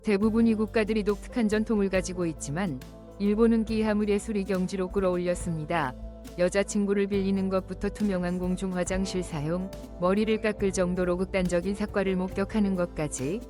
대부분의 국가들이 독특한 전통을 가지고 있지만 일본은 기하물 예술의 경지로 끌어올렸습니다. 여자친구를 빌리는 것부터 투명한 공중 화장실 사용, 머리를 깎을 정도로 극단적인 사과를 목격하는 것까지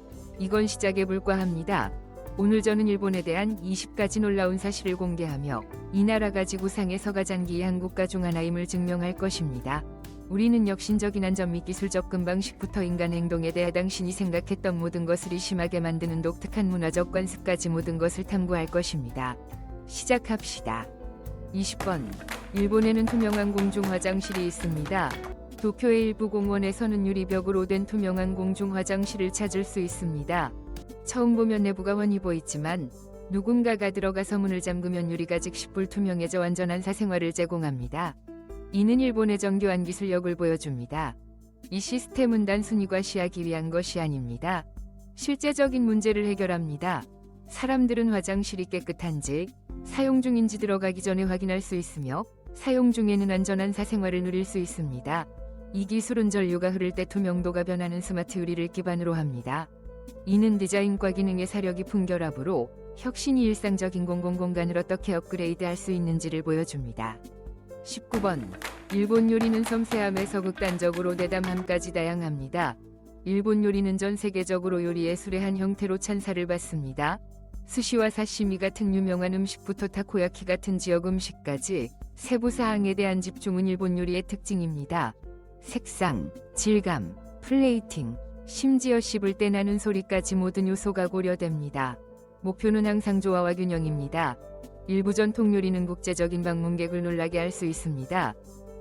이건 시작에 불과합니다. 오늘 저는 일본에 대한 20가지 놀라운 사실을 공개하며 이 나라가 지구상에서 가장 기이한 국가 중 하나임을 증명할 것입니다. 우리는 역신적인 안전 및 기술적 근방식부터 인간 행동에 대해 당신이 생각했던 모든 것을 의심하게 만드는 독특한 문화적 관습까지 모든 것을 탐구할 것입니다. 시작합시다. 20번. 일본에는 투명한 공중 화장실이 있습니다. 도쿄의 일부 공원에서는 유리벽으로 된 투명한 공중 화장실을 찾을 수 있습니다. 처음 보면 내부가 훤히 보이지만 누군가가 들어가서 문을 잠그면 유리가 즉시 불투명해져 완전한 사생활을 제공합니다. 이는 일본의 정교한 기술력을 보여줍니다. 이 시스템은 단순히 과시하기 위한 것이 아닙니다. 실제적인 문제를 해결합니다. 사람들은 화장실이 깨끗한지, 사용 중인지 들어가기 전에 확인할 수 있으며 사용 중에는 안전한 사생활을 누릴 수 있습니다. 이 기술은 전류가 흐를 때 투명도가 변하는 스마트 유리를 기반으로 합니다. 이는 디자인과 기능의 사려 깊은 결합으로 혁신이 일상적인 공공공간을 어떻게 업그레이드할 수 있는지를 보여줍니다. 19번. 일본 요리는 섬세함에서 극단적으로 대담함까지 다양합니다. 일본 요리는 전 세계적으로 요리 예술의 한 형태로 찬사를 받습니다. 스시와 사시미 같은 유명한 음식부터 타코야키 같은 지역 음식까지 세부 사항에 대한 집중은 일본 요리의 특징입니다. 색상, 질감, 플레이팅, 심지어 씹을 때 나는 소리까지 모든 요소가 고려됩니다. 목표는 항상 조화와 균형입니다. 일부 전통 요리는 국제적인 방문객을 놀라게 할 수 있습니다.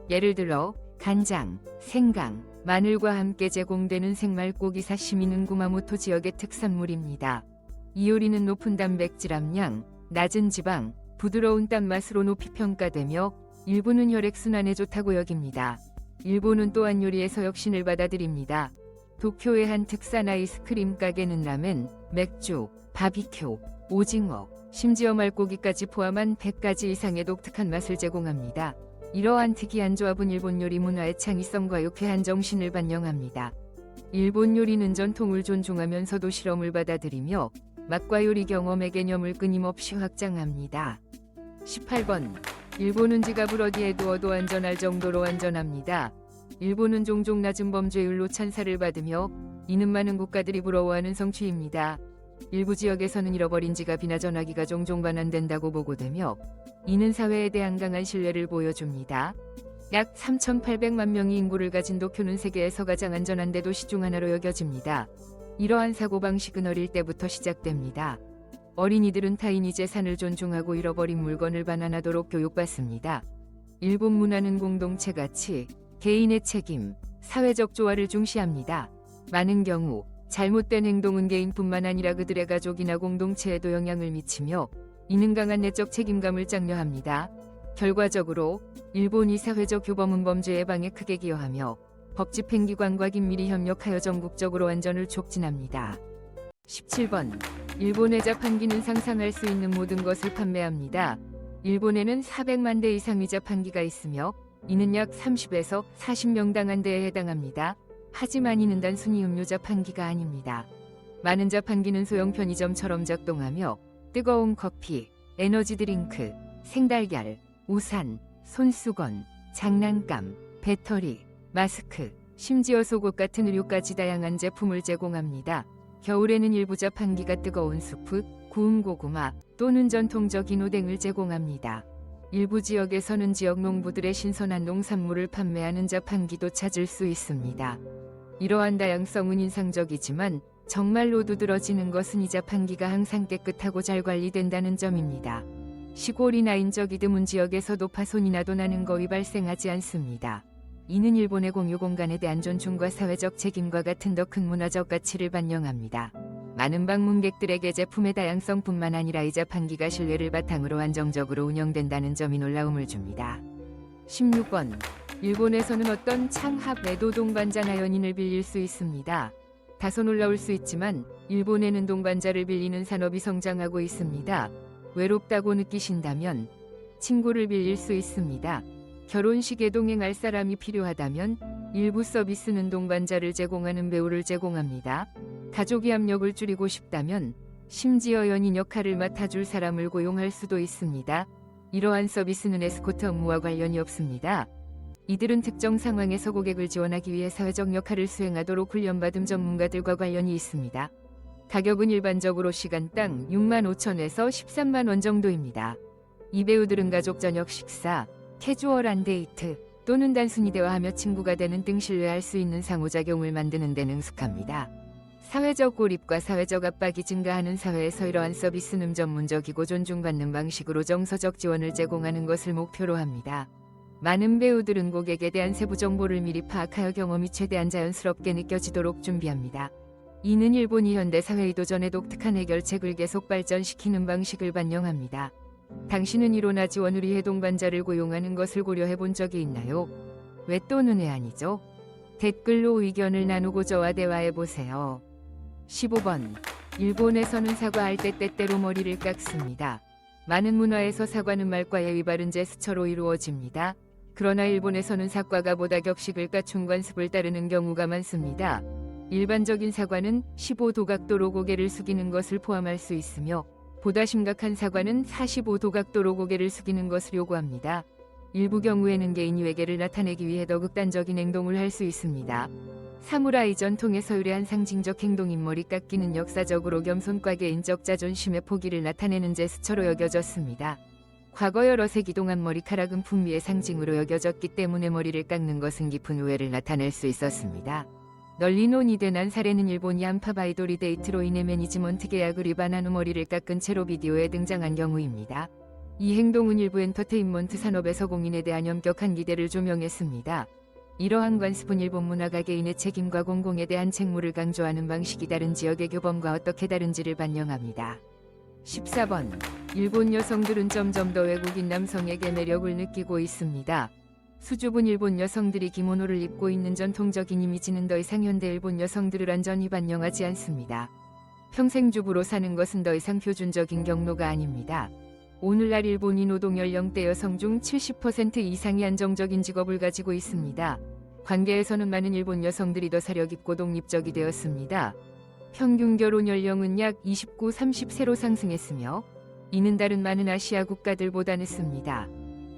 예를 들어 간장, 생강, 마늘과 함께 제공되는 생말고기 사시미는 구마모토 지역의 특산물입니다. 이 요리는 높은 단백질 함량, 낮은 지방, 부드러운 단맛으로 높이 평가되며 일부는 혈액순환에 좋다고 여깁니다. 일본은 또한 요리에서 혁신을 받아들입니다. 도쿄의 한 특산 아이스크림 가게는 라멘, 맥주, 바비큐, 오징어, 심지어 말고기까지 포함한 100가지 이상의 독특한 맛을 제공합니다. 이러한 특이한 조합은 일본 요리 문화의 창의성과 유쾌한 정신을 반영합니다. 일본 요리는 전통을 존중하면서도 실험을 받아들이며 맛과 요리 경험의 개념을 끊임없이 확장합니다. 18번. 일본은 지갑을 어디에 두어도 안전할 정도로 안전합니다. 일본은 종종 낮은 범죄율로 찬사를 받으며 이는 많은 국가들이 부러워하는 성취입니다. 일부 지역에서는 잃어버린 지갑이나 전화기가 종종 반환된다고 보고되며 이는 사회에 대한 강한 신뢰를 보여줍니다. 약 3,800만 명의 인구를 가진 도쿄는 세계에서 가장 안전한 대도시 중 하나로 여겨집니다. 이러한 사고방식은 어릴 때부터 시작됩니다. 어린이들은 타인이 재산을 존중하고 잃어버린 물건을 반환하도록 교육받습니다. 일본 문화는 공동체 가치, 개인의 책임, 사회적 조화를 중시합니다. 많은 경우 잘못된 행동은 개인뿐만 아니라 그들의 가족이나 공동체에도 영향을 미치며 이는 강한 내적 책임감을 장려합니다. 결과적으로 일본이 사회적 교범은 범죄 예방에 크게 기여하며 법 집행기관과 긴밀히 협력하여 전국적으로 안전을 촉진합니다. 17번. 일본의 자판기는 상상할 수 있는 모든 것을 판매합니다. 일본에는 400만 대 이상의 자판기가 있으며 이는 약 30에서 40명당 한 대에 해당합니다. 하지만 이는 단순히 음료 자판기가 아닙니다. 많은 자판기는 소형 편의점처럼 작동하며 뜨거운 커피, 에너지 드링크, 생달걀, 우산, 손수건, 장난감, 배터리, 마스크, 심지어 속옷 같은 의류까지 다양한 제품을 제공합니다. 겨울에는 일부 자판기가 뜨거운 수프, 구운 고구마 또는 전통적인 오뎅을 제공합니다. 일부 지역에서는 지역 농부들의 신선한 농산물을 판매하는 자판기도 찾을 수 있습니다. 이러한 다양성은 인상적이지만 정말로 두드러지는 것은 이 자판기가 항상 깨끗하고 잘 관리된다는 점입니다. 시골이나 인적이 드문 지역에서도 파손이 나도 나는 거의 발생하지 않습니다. 이는 일본의 공유 공간에 대한 존중과 사회적 책임과 같은 더 큰 문화적 가치를 반영합니다. 많은 방문객들에게 제품의 다양성뿐만 아니라 이 자판기가 신뢰를 바탕으로 안정적으로 운영된다는 점이 놀라움을 줍니다. 16번. 일본에서는 어떤 창합 매도 동반자나 연인을 빌릴 수 있습니다. 다소 놀라울 수 있지만 일본에는 동반자를 빌리는 산업이 성장하고 있습니다. 외롭다고 느끼신다면 친구를 빌릴 수 있습니다. 결혼식에 동행할 사람이 필요하다면 일부 서비스는 동반자를 제공하는 배우를 제공합니다. 가족의 압력을 줄이고 싶다면 심지어 연인 역할을 맡아줄 사람을 고용할 수도 있습니다. 이러한 서비스는 에스코트 업무와 관련이 없습니다. 이들은 특정 상황에서 고객을 지원하기 위해 사회적 역할을 수행하도록 훈련받은 전문가들과 관련이 있습니다. 가격은 일반적으로 시간당 65,000에서 13만 원 정도입니다. 이 배우들은 가족 저녁 식사, 캐주얼한 데이트 또는 단순히 대화하며 친구가 되는 등 신뢰할 수 있는 상호작용을 만드는 데 능숙합니다. 사회적 고립과 사회적 압박이 증가하는 사회에서 이러한 서비스는 전문적이고 존중받는 방식으로 정서적 지원을 제공하는 것을 목표로 합니다. 많은 배우들은 고객에 대한 세부 정보를 미리 파악하여 경험이 최대한 자연스럽게 느껴지도록 준비합니다. 이는 일본이 현대 사회의 도전에 독특한 해결책을 계속 발전시키는 방식을 반영합니다. 당신은 이로나 지원을 위해 동반자를 고용하는 것을 고려해 본 적이 있나요? 왜 또는 왜 아니죠? 댓글로 의견을 나누고 저와 대화해 보세요. 15번. 일본에서는 사과할 때 때때로 머리를 깎습니다. 많은 문화에서 사과는 말과 예의 바른 제스처로 이루어집니다. 그러나 일본에서는 사과가 보다 격식을 갖춘 관습을 따르는 경우가 많습니다. 일반적인 사과는 15도 각도로 고개를 숙이는 것을 포함할 수 있으며 보다 심각한 사과는 45도 각도로 고개를 숙이는 것을 요구합니다. 일부 경우에는 개인이 외계를 나타내기 위해 더 극단적인 행동을 할 수 있습니다. 사무라이 전통에서 유래한 상징적 행동인 머리 깎기는 역사적으로 겸손과 개인적 자존심의 포기를 나타내는 제스처로 여겨졌습니다. 과거 여러 세기 동안 머리카락은 품위의 상징으로 여겨졌기 때문에 머리를 깎는 것은 깊은 우애를 나타낼 수 있었습니다. 널리 논의된 사례는 일본이 안파바이도리 데이트로 인해 매니지먼트 계약을 위반한 후 머리를 깎은 채로 비디오에 등장한 경우입니다. 이 행동은 일부 엔터테인먼트 산업에서 공인에 대한 엄격한 기대를 조명했습니다. 이러한 관습은 일본 문화가 개인의 책임과 공공에 대한 책무를 강조하는 방식이 다른 지역의 교범과 어떻게 다른지를 반영합니다. 14번. 일본 여성들은 점점 더 외국인 남성에게 매력을 느끼고 있습니다. 수줍은 일본 여성들이 기모노를 입고 있는 전통적인 이미지는 더 이상 현대 일본 여성들을 완전히 반영하지 않습니다. 평생 주부로 사는 것은 더 이상 표준적인 경로가 아닙니다. 오늘날 일본인 노동 연령대 여성 중 70% 이상이 안정적인 직업을 가지고 있습니다. 관계에서는 많은 일본 여성들이 더 사려깊고 독립적이 되었습니다. 평균 결혼 연령은 약 29-30세로 상승했으며 이는 다른 많은 아시아 국가들보다 늦습니다.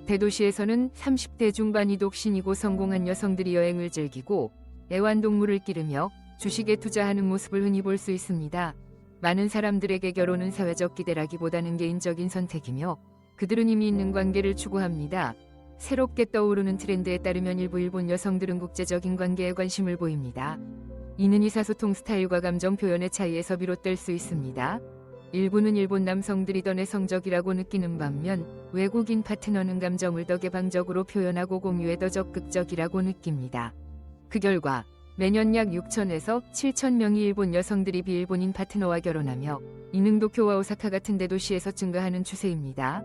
대도시에서는 30대 중반이 독신이고 성공한 여성들이 여행을 즐기고 애완동물을 기르며 주식에 투자하는 모습을 흔히 볼 수 있습니다. 많은 사람들에게 결혼은 사회적 기대라기보다는 개인적인 선택이며 그들은 이미 있는 관계를 추구합니다. 새롭게 떠오르는 트렌드에 따르면 일부 일본 여성들은 국제적인 관계에 관심을 보입니다. 이는 의사소통 스타일과 감정 표현의 차이에서 비롯될 수 있습니다. 일부는 일본 남성들이 더 내성적이라고 느끼는 반면 외국인 파트너는 감정을 더 개방적으로 표현하고 공유에 더 적극적이라고 느낍니다. 그 결과 매년 약 6,000에서 7,000명의 일본 여성들이 비일본인 파트너와 결혼하며 이는 도쿄와 오사카 같은 대도시에서 증가하는 추세입니다.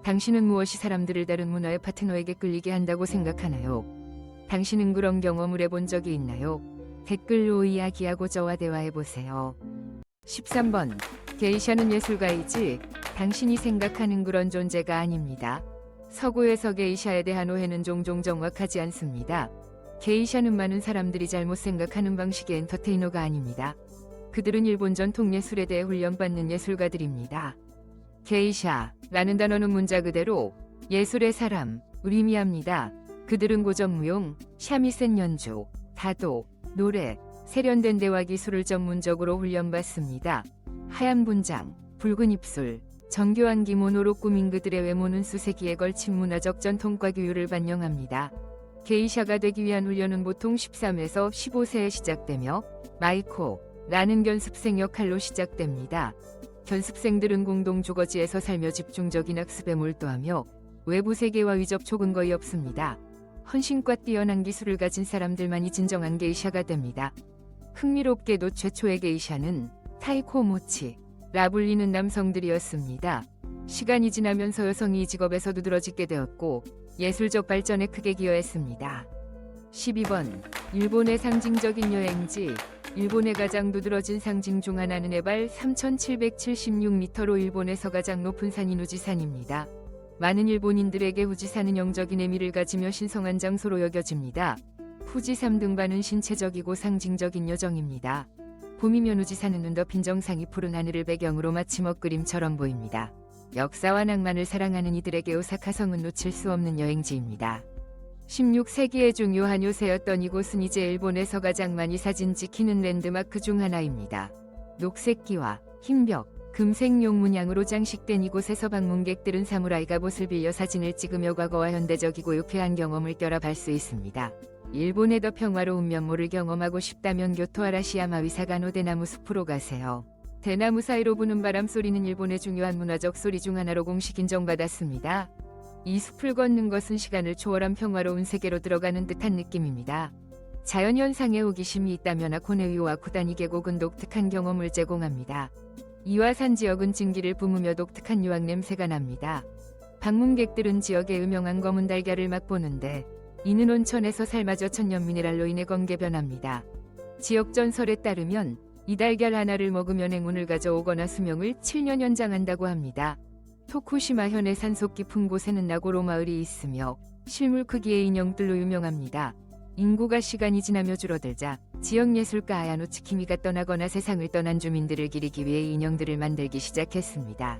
당신은 무엇이 사람들을 다른 문화의 파트너에게 끌리게 한다고 생각하나요? 당신은 그런 경험을 해본 적이 있나요? 댓글로 이야기하고 저와 대화해보세요. 13번. 게이샤는 예술가이지 당신이 생각하는 그런 존재가 아닙니다. 서구에서 게이샤에 대한 오해는 종종 정확하지 않습니다. 게이샤는 많은 사람들이 잘못 생각하는 방식의 엔터테이너가 아닙니다. 그들은 일본 전통 예술에 대해 훈련받는 예술가들입니다. 게이샤라는 단어는 문자 그대로 예술의 사람을 의미합니다. 그들은 고전무용, 샤미센 연주, 다도, 노래, 세련된 대화 기술을 전문적으로 훈련받습니다. 하얀 분장, 붉은 입술, 정교한 기모노로 꾸민 그들의 외모는 수세기에 걸친 문화적 전통과 규율을 반영합니다. 게이샤가 되기 위한 훈련은 보통 13에서 15세에 시작되며 마이코라는 견습생 역할로 시작됩니다. 견습생들은 공동 주거지에서 살며 집중적인 학습에 몰두하며 외부 세계와 위접촉은 거의 없습니다. 헌신과 뛰어난 기술을 가진 사람들만이 진정한 게이샤가 됩니다. 흥미롭게도 최초의 게이샤는 타이코 모치라 불리는 남성들이었습니다. 시간이 지나면서 여성이 이 직업에서 두드러지게 되었고 예술적 발전에 크게 기여했습니다. 12번. 일본의 상징적인 여행지. 일본의 가장 두드러진 상징 중 하나는 해발 3,776m로 일본에서 가장 높은 산인 후지산입니다. 많은 일본인들에게 후지산은 영적인 의미를 가지며 신성한 장소로 여겨집니다. 후지산 등반은 신체적이고 상징적인 여정입니다. 봄이면 우지산은 눈 덮인 정상이 푸른 하늘을 배경으로 마치 먹그림처럼 보입니다. 역사와 낭만을 사랑하는 이들에게 오사카 성은 놓칠 수 없는 여행지입니다. 16세기의 중요한 요새였던 이곳은 이제 일본에서 가장 많이 사진 찍히는 랜드마크 중 하나입니다. 녹색기와 흰벽, 금색용 문양으로 장식된 이곳에서 방문객들은 사무라이 갑옷을 빌려 사진을 찍으며 과거와 현대적이고 유쾌한 경험을 결합할 수 있습니다. 일본의 더 평화로운 면모를 경험하고 싶다면 교토 아라시야마 위사가노 대나무 숲으로 가세요. 대나무 사이로 부는 바람 소리는 일본의 중요한 문화적 소리 중 하나로 공식 인정받았습니다. 이 숲을 걷는 것은 시간을 초월한 평화로운 세계로 들어가는 듯한 느낌입니다. 자연현상에 호기심이 있다면 아코네위오와 쿠다니 계곡은 독특한 경험을 제공합니다. 이와산 지역은 진기를 뿜으며 독특한 유황 냄새가 납니다. 방문객들은 지역의 유명한 검은 달걀을 맛보는데 이는 온천에서 삶아져 천연 미네랄로 인해 검게 변합니다. 지역 전설에 따르면 이 달걀 하나를 먹으면 행운을 가져오거나 수명을 7년 연장한다고 합니다. 토쿠시마 현의 산속 깊은 곳에는 나고로 마을이 있으며 실물 크기의 인형들로 유명합니다. 인구가 시간이 지나며 줄어들자 지역 예술가 아야노츠 키미가 떠나거나 세상을 떠난 주민들을 기리기 위해 인형들을 만들기 시작했습니다.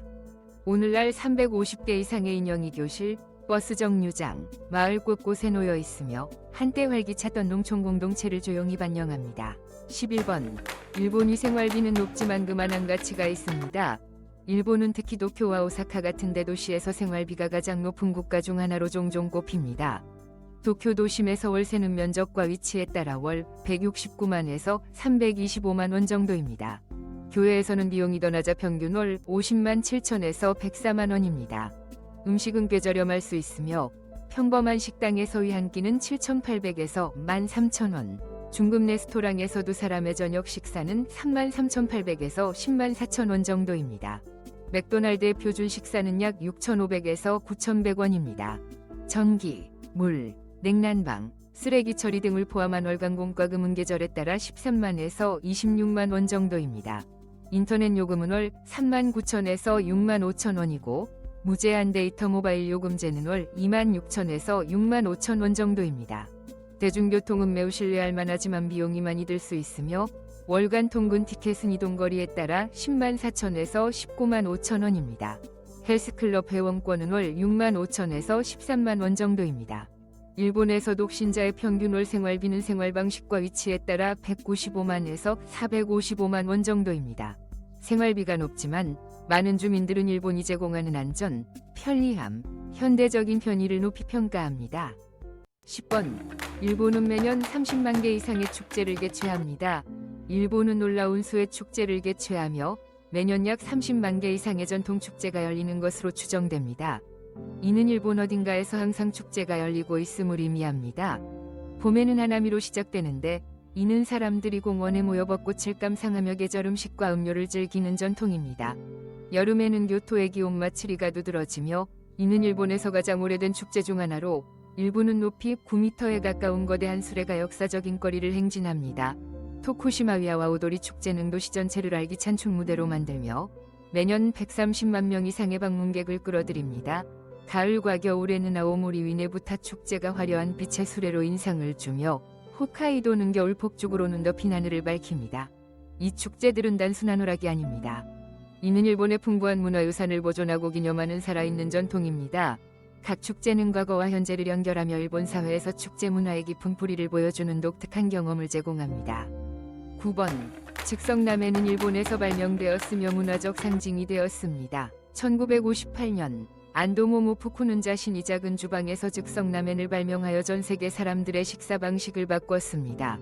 오늘날 350개 이상의 인형이 교실, 버스 정류장, 마을 곳곳에 놓여 있으며 한때 활기찼던 농촌 공동체를 조용히 반영합니다. 11번. 일본이 생활비는 높지만 그만한 가치가 있습니다. 일본은 특히 도쿄와 오사카 같은 대도시에서 생활비가 가장 높은 국가 중 하나로 종종 꼽힙니다. 도쿄 도심에서 월세는 면적과 위치에 따라 월 169만에서 325만 원 정도입니다. 교외에서는 비용이 더 낮아 평균 월 50만 7천에서 104만 원입니다. 음식은 꽤 저렴할 수 있으며 평범한 식당에서 위 한 끼는 7,800에서 13,000원, 중급 레스토랑에서 두 사람의 저녁 식사는 33,800에서 104,000원 정도입니다. 맥도날드의 표준 식사는 약 6,500에서 9,100원입니다. 전기, 물, 냉난방, 쓰레기 처리 등을 포함한 월간 공과금은 계절에 따라 13만에서 26만 원 정도입니다. 인터넷 요금은 월 3만 9천에서 6만 5천 원이고 무제한 데이터 모바일 요금제는 월 2만 6천에서 6만 5천 원 정도입니다. 대중교통은 매우 신뢰할 만하지만 비용이 많이 들 수 있으며 월간 통근 티켓은 이동거리에 따라 10만 4천에서 19만 5천 원입니다. 헬스클럽 회원권은 월 6만 5천에서 13만 원 정도입니다. 일본에서 독신자의 평균 월 생활비는 생활방식과 위치에 따라 195만에서 455만 원 정도입니다. 생활비가 높지만 많은 주민들은 일본이 제공하는 안전, 편리함, 현대적인 편의를 높이 평가합니다. 10번. 일본은 매년 30만 개 이상의 축제를 개최합니다. 일본은 놀라운 수의 축제를 개최하며 매년 약 30만 개 이상의 전통 축제가 열리는 것으로 추정됩니다. 이는 일본 어딘가에서 항상 축제가 열리고 있음을 의미합니다. 봄에는 하나미로 시작되는데 이는 사람들이 공원에 모여 벚꽃을 감상하며 계절 음식과 음료를 즐기는 전통입니다. 여름에는 교토의 기온마츠리가 두드러지며 이는 일본에서 가장 오래된 축제 중 하나로 일부는 높이 9m에 가까운 거대한 수레가 역사적인 거리를 행진합니다. 토쿠시마위아와 오도리 축제는 도시 전체를 알기찬 춤무대로 만들며 매년 130만 명 이상의 방문객을 끌어들입니다. 가을과 겨울에는 아오모리 위네부타 축제가 화려한 빛의 수레로 인상을 주며 홋카이도는 겨울 폭죽으로는 덮인 하늘을 밝힙니다. 이 축제들은 단순한 오락이 아닙니다. 이는 일본의 풍부한 문화유산을 보존하고 기념하는 살아있는 전통입니다. 각 축제는 과거와 현재를 연결하며 일본 사회에서 축제 문화의 깊은 뿌리를 보여주는 독특한 경험을 제공합니다. 9번. 즉석라멘은 일본에서 발명되었으며 문화적 상징이 되었습니다. 1958년 안도모모 푸쿠는 자신이 작은 주방에서 즉석라멘을 발명하여 전 세계 사람들의 식사 방식을 바꿨습니다.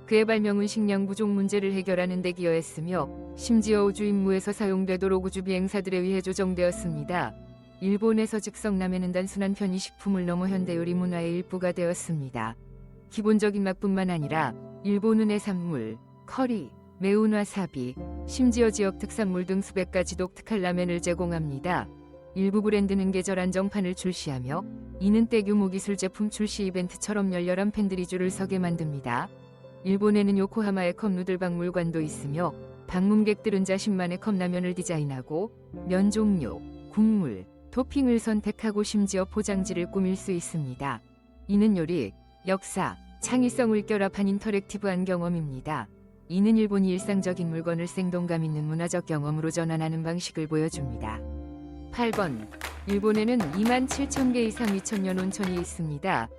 그의 발명은 식량 부족 문제를 해결하는 데 기여했으며 심지어 우주 임무에서 사용되도록 우주 비행사들에 의해 조정되었습니다. 일본에서 즉석라멘은 단순한 편의식품을 넘어 현대 요리 문화의 일부가 되었습니다. 기본적인 맛뿐만 아니라 일본은 해산물, 커리, 매운 와사비, 심지어 지역 특산물 등 수백 가지 독특한 라멘을 제공합니다. 일부 브랜드는 계절 한정판을 출시하며 이는 대규모 기술 제품 출시 이벤트처럼 열렬한 팬들이 줄을 서게 만듭니다. 일본에는 요코하마의 컵누들 박물관도 있으며 방문객들은 자신만의 컵라면을 디자인하고 면 종류, 국물, 토핑을 선택하고 심지어 포장지를 꾸밀 수 있습니다. 이는 요리, 역사, 창의성을 결합한 인터랙티브한 경험입니다. 이는 일본이 일상적인 물건을 생동감 있는 문화적 경험으로 전환하는 방식을 보여줍니다. 8번. 일본에는 27,000개 이상 위천년 온천이 있습니다.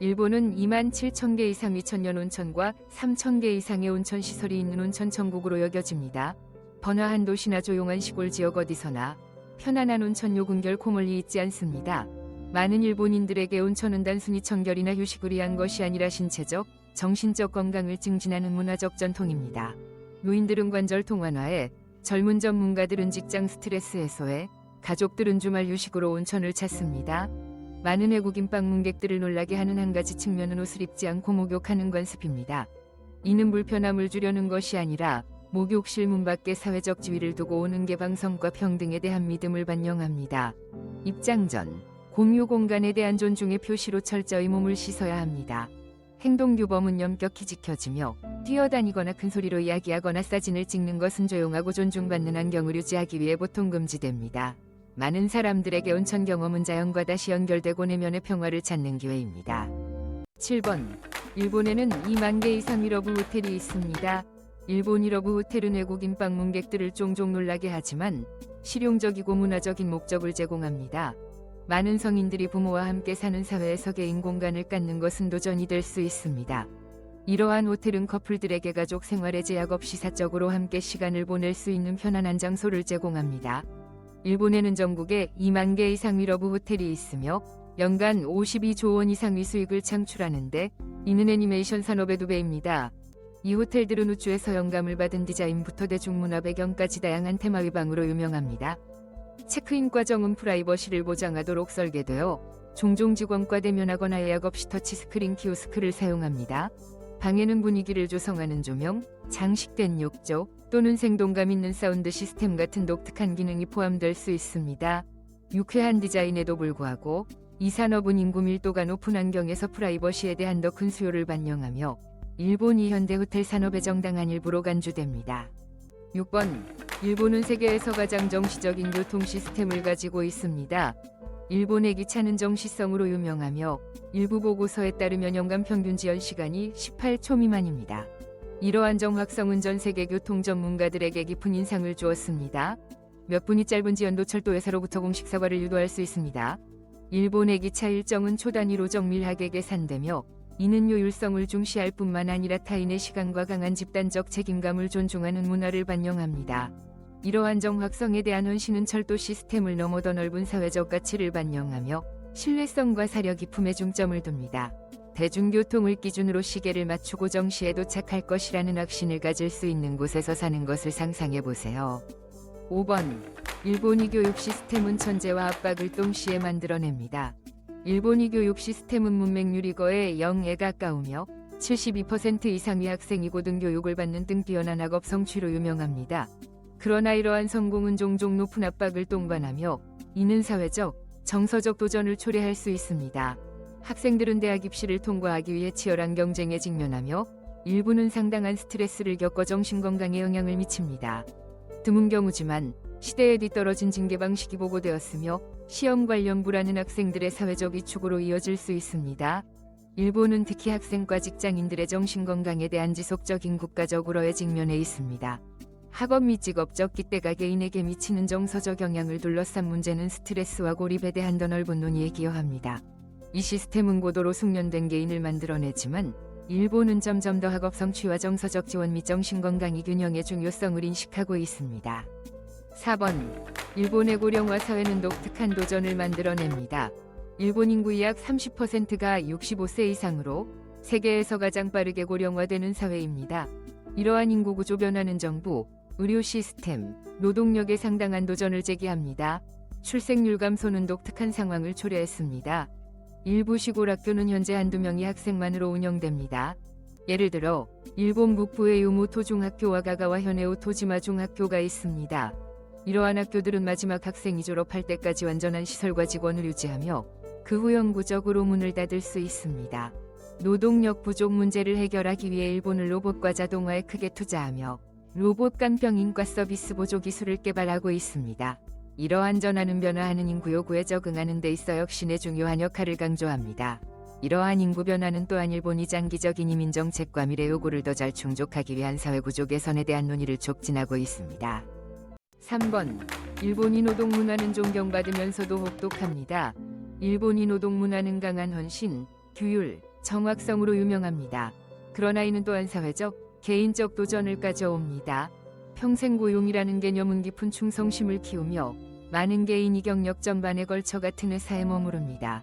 일본은 27,000개 이상 위천년 온천과 3,000개 이상의 온천 시설이 있는 온천 천국으로 여겨집니다. 번화한 도시나 조용한 시골 지역 어디서나 편안한 온천 요금결 코멀리 있지 않습니다. 많은 일본인들에게 온천은 단순히 청결이나 휴식을 위한 것이 아니라 신체적, 정신적 건강을 증진하는 문화적 전통입니다. 노인들은 관절 통완화에, 젊은 전문가들은 직장 스트레스 해소에, 가족들은 주말 휴식으로 온천을 찾습니다. 많은 외국인 방문객들을 놀라게 하는 한 가지 측면은 옷을 입지 않고 목욕하는 관습입니다. 이는 불편함을 주려는 것이 아니라 목욕실 문 밖에 사회적 지위를 두고 오는 개방성과 평등에 대한 믿음을 반영합니다. 입장 전, 공유 공간에 대한 존중의 표시로 철저히 몸을 씻어야 합니다. 행동규범은 엄격히 지켜지며 뛰어다니거나 큰 소리로 이야기하거나 사진을 찍는 것은 조용하고 존중받는 환경을 유지하기 위해 보통 금지됩니다. 많은 사람들에게 온천 경험은 자연과 다시 연결되고 내면의 평화를 찾는 기회입니다. 7번. 일본에는 2만 개 이상 힐러브 호텔이 있습니다. 일본 힐러브 호텔은 외국인 방문객들을 종종 놀라게 하지만 실용적이고 문화적인 목적을 제공합니다. 많은 성인들이 부모와 함께 사는 사회에서 개인 공간을 갖는 것은 도전이 될 수 있습니다. 이러한 호텔은 커플들에게 가족 생활에 제약 없이 사적으로 함께 시간을 보낼 수 있는 편안한 장소를 제공합니다. 일본에는 전국에 2만 개 이상 힐러브 호텔이 있으며 연간 52조 원 이상의 수익을 창출하는데 이는 애니메이션 산업의 2배입니다. 이 호텔들은 우주에서 영감을 받은 디자인부터 대중문화 배경까지 다양한 테마 위방으로 유명합니다. 체크인 과정은 프라이버시를 보장하도록 설계되어 종종 직원과 대면하거나 예약 없이 터치스크린 키오스크를 사용합니다. 방에는 분위기를 조성하는 조명, 장식된 욕조 또는 생동감 있는 사운드 시스템 같은 독특한 기능이 포함될 수 있습니다. 유쾌한 디자인에도 불구하고 이 산업은 인구 밀도가 높은 환경에서 프라이버시에 대한 더 큰 수요를 반영하며 일본이 현대 호텔 산업의 정당한 일부로 간주됩니다. 6번. 일본은 세계에서 가장 정시적인 교통 시스템을 가지고 있습니다. 일본의 기차는 정시성으로 유명하며 일부 보고서에 따르면 연간 평균 지연 시간이 18초 미만입니다. 이러한 정확성은 전 세계 교통 전문가들에게 깊은 인상을 주었습니다. 몇 분이 짧은 지연도 철도회사로부터 공식 사과를 유도할 수 있습니다. 일본의 기차 일정은 초 단위로 정밀하게 계산되며 이는 효율성을 중시할 뿐만 아니라 타인의 시간과 강한 집단적 책임감을 존중하는 문화를 반영합니다. 이러한 정확성에 대한 헌신은 철도 시스템을 넘어 더 넓은 사회적 가치를 반영하며 신뢰성과 사려 깊음에 중점을 둡니다. 대중교통을 기준으로 시계를 맞추고 정시에 도착할 것이라는 확신을 가질 수 있는 곳에서 사는 것을 상상해 보세요. 5번. 일본의 교육 시스템은 천재와 압박을 동시에 만들어냅니다. 일본의 교육 시스템은 문맹률이 거의 0에 가까우며 72% 이상의 학생이 고등교육을 받는 등 뛰어난 학업 성취로 유명합니다. 그러나 이러한 성공은 종종 높은 압박을 동반하며 이는 사회적, 정서적 도전을 초래할 수 있습니다. 학생들은 대학 입시를 통과하기 위해 치열한 경쟁에 직면하며 일부는 상당한 스트레스를 겪어 정신건강에 영향을 미칩니다. 드문 경우지만 시대에 뒤떨어진 징계 방식이 보고되었으며 시험 관련 불안은 학생들의 사회적 위축으로 이어질 수 있습니다. 일본은 특히 학생과 직장인들의 정신건강에 대한 지속적인 국가적 우려에 직면해 있습니다. 학업 및 직업적 기대가 개인에게 미치는 정서적 영향을 둘러싼 문제는 스트레스와 고립에 대한 더 넓은 논의에 기여합니다. 이 시스템은 고도로 숙련된 개인을 만들어내지만 일본은 점점 더 학업 성취와 정서적 지원 및 정신건강의 균형의 중요성을 인식하고 있습니다. 4번. 일본의 고령화 사회는 독특한 도전을 만들어냅니다. 일본 인구의 약 30%가 65세 이상으로 세계에서 가장 빠르게 고령화되는 사회입니다. 이러한 인구 구조 변화는 정부, 의료 시스템, 노동력에 상당한 도전을 제기합니다. 출생률 감소는 독특한 상황을 초래했습니다. 일부 시골 학교는 현재 한두 명의 학생만으로 운영됩니다. 예를 들어 일본 북부의 요모토 중학교와 가가와 현에오 토지마 중학교가 있습니다. 이러한 학교들은 마지막 학생이 졸업할 때까지 완전한 시설과 직원을 유지하며 그 후 영구적으로 문을 닫을 수 있습니다. 노동력 부족 문제를 해결하기 위해 일본은 로봇과 자동화에 크게 투자하며 로봇 간병 인과 서비스 보조 기술을 개발하고 있습니다. 이러한 전환은 변화하는 인구 요구에 적응하는 데 있어 혁신의 중요한 역할을 강조합니다. 이러한 인구 변화는 또한 일본이 장기적인 이민 정책과 미래 요구를 더 잘 충족하기 위한 사회 구조 개선에 대한 논의를 촉진하고 있습니다. 3번. 일본이 노동 문화는 존경받으면서도 혹독합니다. 일본이 노동 문화는 강한 헌신, 규율, 정확성으로 유명합니다. 그러나 이는 또한 사회적, 개인적 도전을 가져옵니다. 평생 고용이라는 개념은 깊은 충성심을 키우며 많은 개인이 경력 전반에 걸쳐 같은 회사에 머무릅니다.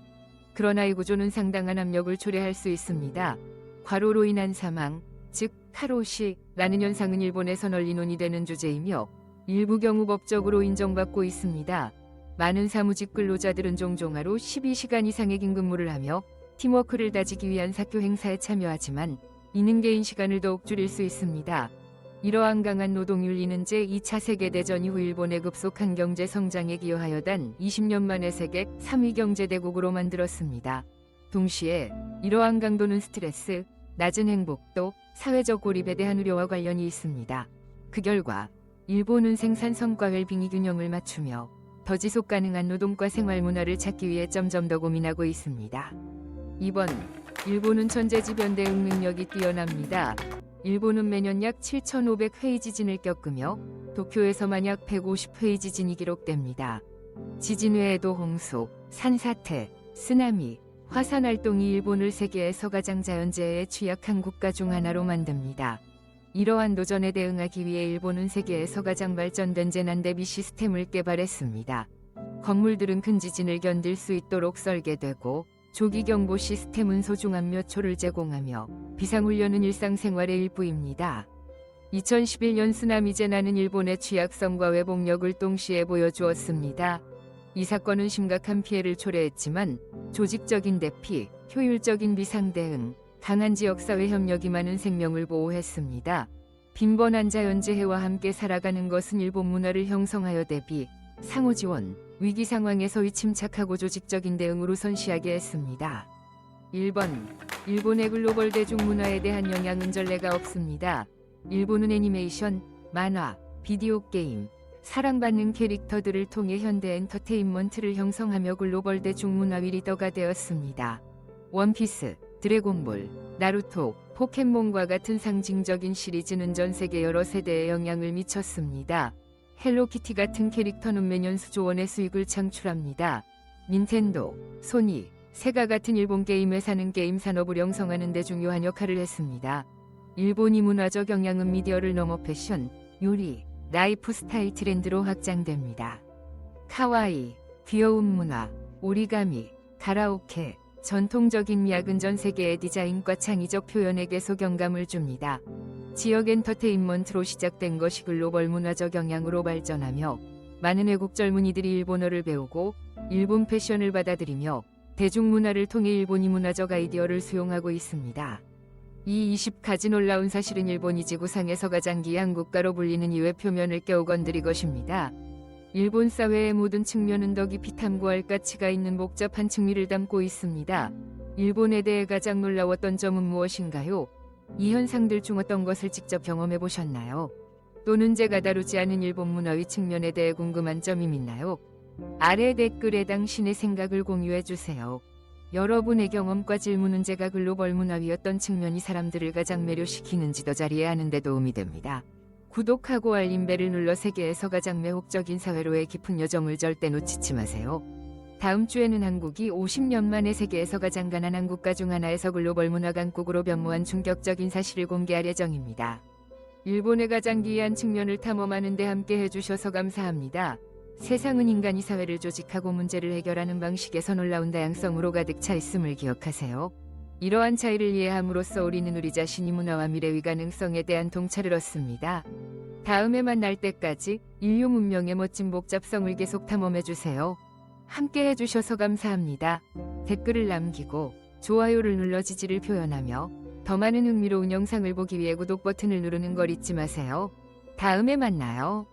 그러나 이 구조는 상당한 압력을 초래할 수 있습니다. 과로로 인한 사망, 즉 카로시라는 현상은 일본에서 널리 논의되는 주제이며 일부 경우 법적으로 인정받고 있습니다. 많은 사무직 근로자들은 종종 하루 12시간 이상의 긴 근무를 하며 팀워크를 다지기 위한 사교 행사에 참여하지만 이는 개인 시간을 더욱 줄일 수 있습니다. 이러한 강한 노동윤리는 제2차 세계대전 이후 일본의 급속한 경제 성장에 기여하여 단 20년 만에 세계 3위 경제대국으로 만들었습니다. 동시에 이러한 강도는 스트레스, 낮은 행복도, 사회적 고립에 대한 우려와 관련이 있습니다. 그 결과 일본은 생산 성과 웰빙이 균형을 맞추며 더 지속 가능한 노동과 생활 문화를 찾기 위해 점점 더 고민하고 있습니다. 2번. 일본은 천재지변 대응 능력이 뛰어납니다. 일본은 매년 약 7,500회의 지진을 겪으며 도쿄에서만 약 150회의 지진이 기록됩니다. 지진 외에도 홍수, 산사태, 쓰나미, 화산 활동이 일본을 세계에서 가장 자연재해에 취약한 국가 중 하나로 만듭니다. 이러한 도전에 대응하기 위해 일본은 세계에서 가장 발전된 재난 대비 시스템을 개발했습니다. 건물들은 큰 지진을 견딜 수 있도록 설계되고 조기 경보 시스템은 소중한 몇 초를 제공하며 비상훈련은 일상생활의 일부입니다. 2011년 쓰나미 재난은 일본의 취약성과 회복력을 동시에 보여주었습니다. 이 사건은 심각한 피해를 초래했지만 조직적인 대피, 효율적인 비상 대응, 강한 지역사회 협력이 많은 생명을 보호했습니다. 빈번한 자연재해와 함께 살아가는 것은 일본 문화를 형성하여 대비, 상호지원, 위기 상황에서의 침착하고 조직적인 대응으로 선시하게 했습니다. 1번. 일본의 글로벌 대중문화에 대한 영향은 전례가 없습니다. 일본은 애니메이션, 만화, 비디오 게임, 사랑받는 캐릭터들을 통해 현대 엔터테인먼트를 형성하며 글로벌 대중문화의 리더가 되었습니다. 원피스, 드래곤볼, 나루토, 포켓몬과 같은 상징적인 시리즈는 전 세계 여러 세대에 영향을 미쳤습니다. 헬로키티 같은 캐릭터는 매년 수조 원의 수익을 창출합니다. 닌텐도, 소니, 세가 같은 일본 게임 회사는 게임 산업을 형성하는 데 중요한 역할을 했습니다. 일본이 문화적 영향은 미디어를 넘어 패션, 요리, 라이프 스타일 트렌드로 확장됩니다. 카와이, 귀여운 문화, 오리가미, 가라오케, 전통적인 미학은 전 세계의 디자인과 창의적 표현에게 소경감을 줍니다. 지역 엔터테인먼트로 시작된 것이 글로벌 문화적 영향으로 발전하며 많은 외국 젊은이들이 일본어를 배우고 일본 패션을 받아들이며 대중문화를 통해 일본이 문화적 아이디어를 수용하고 있습니다. 이 20가지 놀라운 사실은 일본이 지구상에서 가장 귀한 국가로 불리는 이외 표면을 깨우 건드릴 것입니다. 일본 사회의 모든 측면은 더 깊이 탐구할 가치가 있는 복잡한 측면을 담고 있습니다. 일본에 대해 가장 놀라웠던 점은 무엇인가요? 이 현상들 중 어떤 것을 직접 경험해 보셨나요? 또는 제가 다루지 않은 일본 문화의 측면에 대해 궁금한 점이 있나요? 아래 댓글에 당신의 생각을 공유해 주세요. 여러분의 경험과 질문은 제가 글로벌 문화의 어떤 측면이 사람들을 가장 매료시키는지 더 잘 이해하는 데 도움이 됩니다. 구독하고 알림벨을 눌러 세계에서 가장 매혹적인 사회로의 깊은 여정을 절대 놓치지 마세요. 다음 주에는 한국이 50년 만에 세계에서 가장 가난한 국가 중 하나에서 글로벌 문화 강국으로 변모한 충격적인 사실을 공개할 예정입니다. 일본의 가장 기이한 측면을 탐험하는 데 함께 해주셔서 감사합니다. 세상은 인간이 사회를 조직하고 문제를 해결하는 방식에서 놀라운 다양성으로 가득 차 있음을 기억하세요. 이러한 차이를 이해함으로써 우리는 우리 자신이 문화와 미래의 가능성에 대한 통찰을 얻습니다. 다음에 만날 때까지 인류 문명의 멋진 복잡성을 계속 탐험해주세요. 함께 해주셔서 감사합니다. 댓글을 남기고 좋아요를 눌러 지지를 표현하며 더 많은 흥미로운 영상을 보기 위해 구독 버튼을 누르는 걸 잊지 마세요. 다음에 만나요.